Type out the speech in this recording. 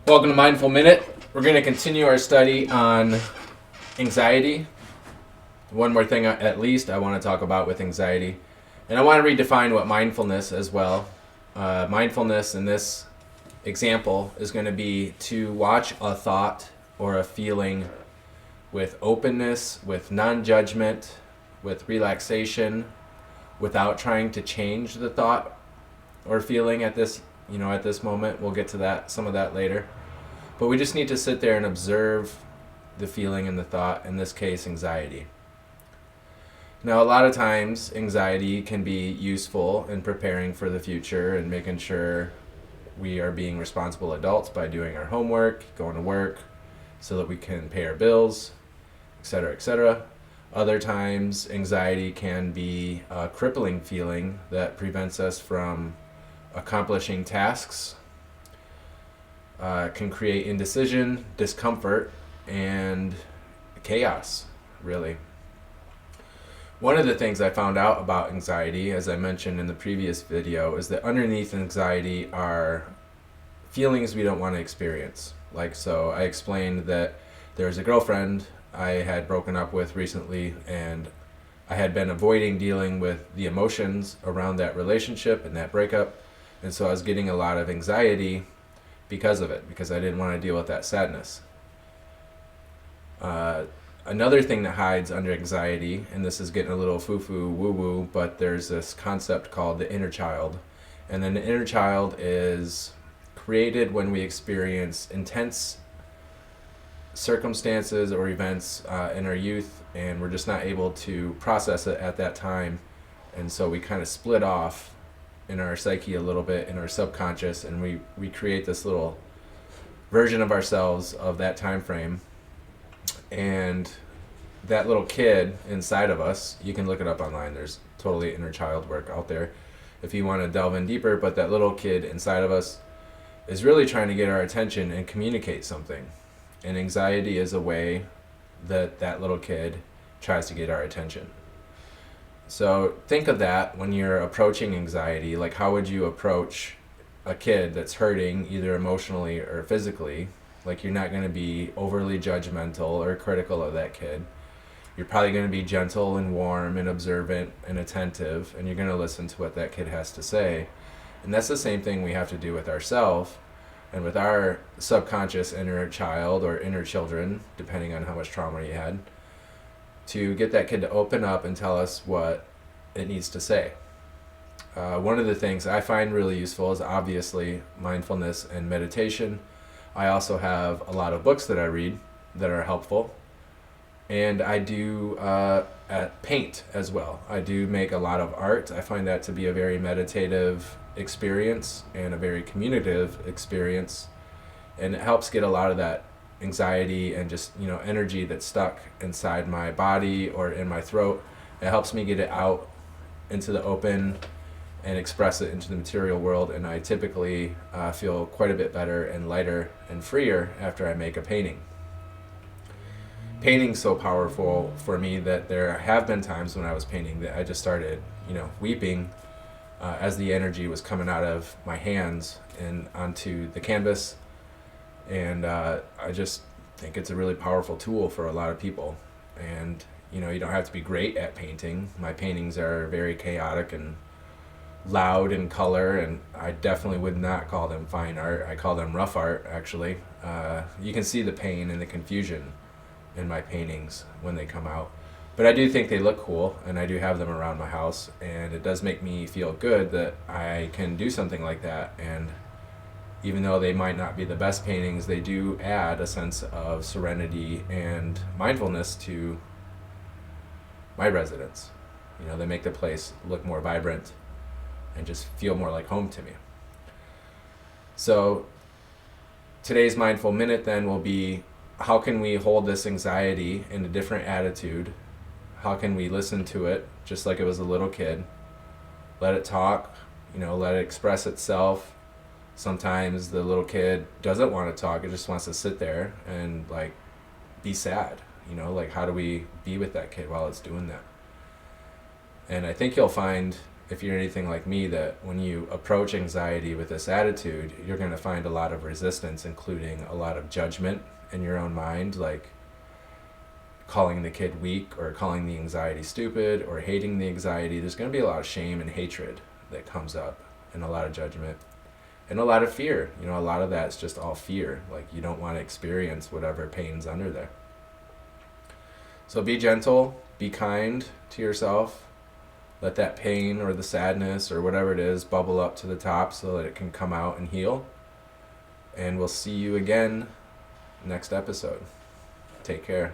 Welcome to Mindful Minute. We're going to continue our study on anxiety. One more thing, at least, I want to talk about with anxiety. And I want to redefine what mindfulness as well. Mindfulness in this example is going to be to watch a thought or a feeling with openness, with non-judgment, with relaxation, without trying to change the thought or feeling at this moment. We'll get to some of that later. But we just need to sit there and observe the feeling and the thought, in this case, anxiety. Now, a lot of times, anxiety can be useful in preparing for the future and making sure we are being responsible adults by doing our homework, going to work, so that we can pay our bills, etc., etc. Other times, anxiety can be a crippling feeling that prevents us from accomplishing tasks, can create indecision, discomfort, and chaos, really. One of the things I found out about anxiety, as I mentioned in the previous video, is that underneath anxiety are feelings we don't want to experience. So I explained that there's a girlfriend I had broken up with recently, and I had been avoiding dealing with the emotions around that relationship and that breakup. And so I was getting a lot of anxiety because of it, because I didn't want to deal with that sadness. Another thing that hides under anxiety, and this is getting a little foo-foo, woo-woo, but there's this concept called the inner child. And then the inner child is created when we experience intense circumstances or events in our youth, and we're just not able to process it at that time. And so we kind of split off in our psyche a little bit, in our subconscious, and we create this little version of ourselves of that time frame. And that little kid inside of us, you can look it up online, there's totally inner child work out there if you want to delve in deeper, but that little kid inside of us is really trying to get our attention and communicate something. And anxiety is a way that little kid tries to get our attention. So think of that when you're approaching anxiety. Like, how would you approach a kid that's hurting, either emotionally or physically? Like, you're not going to be overly judgmental or critical of that kid. You're probably going to be gentle and warm and observant and attentive, and you're going to listen to what that kid has to say. And that's the same thing we have to do with ourselves and with our subconscious inner child or inner children, depending on how much trauma you had, to get that kid to open up and tell us what it needs to say. One of the things I find really useful is obviously mindfulness and meditation. I also have a lot of books that I read that are helpful. And I do paint as well. I do make a lot of art. I find that to be a very meditative experience and a very communicative experience. And it helps get a lot of that anxiety and just energy that's stuck inside my body or in my throat. It helps me get it out into the open and express it into the material world, and I typically feel quite a bit better and lighter and freer after I make a painting. Painting's so powerful for me that there have been times when I was painting that I just started weeping as the energy was coming out of my hands and onto the canvas. And I just think it's a really powerful tool for a lot of people. And you don't have to be great at painting. My paintings are very chaotic and loud in color, and I definitely would not call them fine art. I call them rough art, actually. You can see the pain and the confusion in my paintings when they come out. But I do think they look cool, and I do have them around my house, and it does make me feel good that I can do something like that. And even though they might not be the best paintings, they do add a sense of serenity and mindfulness to my residence. They make the place look more vibrant and just feel more like home to me. So today's mindful minute then will be, how can we hold this anxiety in a different attitude? How can we listen to it just like it was a little kid? Let it talk, let it express itself. Sometimes the little kid doesn't want to talk, it just wants to sit there and be sad. How do we be with that kid while it's doing that? And I think you'll find if you're anything like me, that when you approach anxiety with this attitude, you're going to find a lot of resistance, including a lot of judgment in your own mind, like calling the kid weak or calling the anxiety stupid or hating the anxiety. There's going to be a lot of shame and hatred that comes up, and a lot of judgment and a lot of fear. You know, a lot of that's just all fear. Like, you don't want to experience whatever pain's under there. So be gentle, be kind to yourself. Let that pain or the sadness or whatever it is bubble up to the top so that it can come out and heal. And we'll see you again next episode. Take care.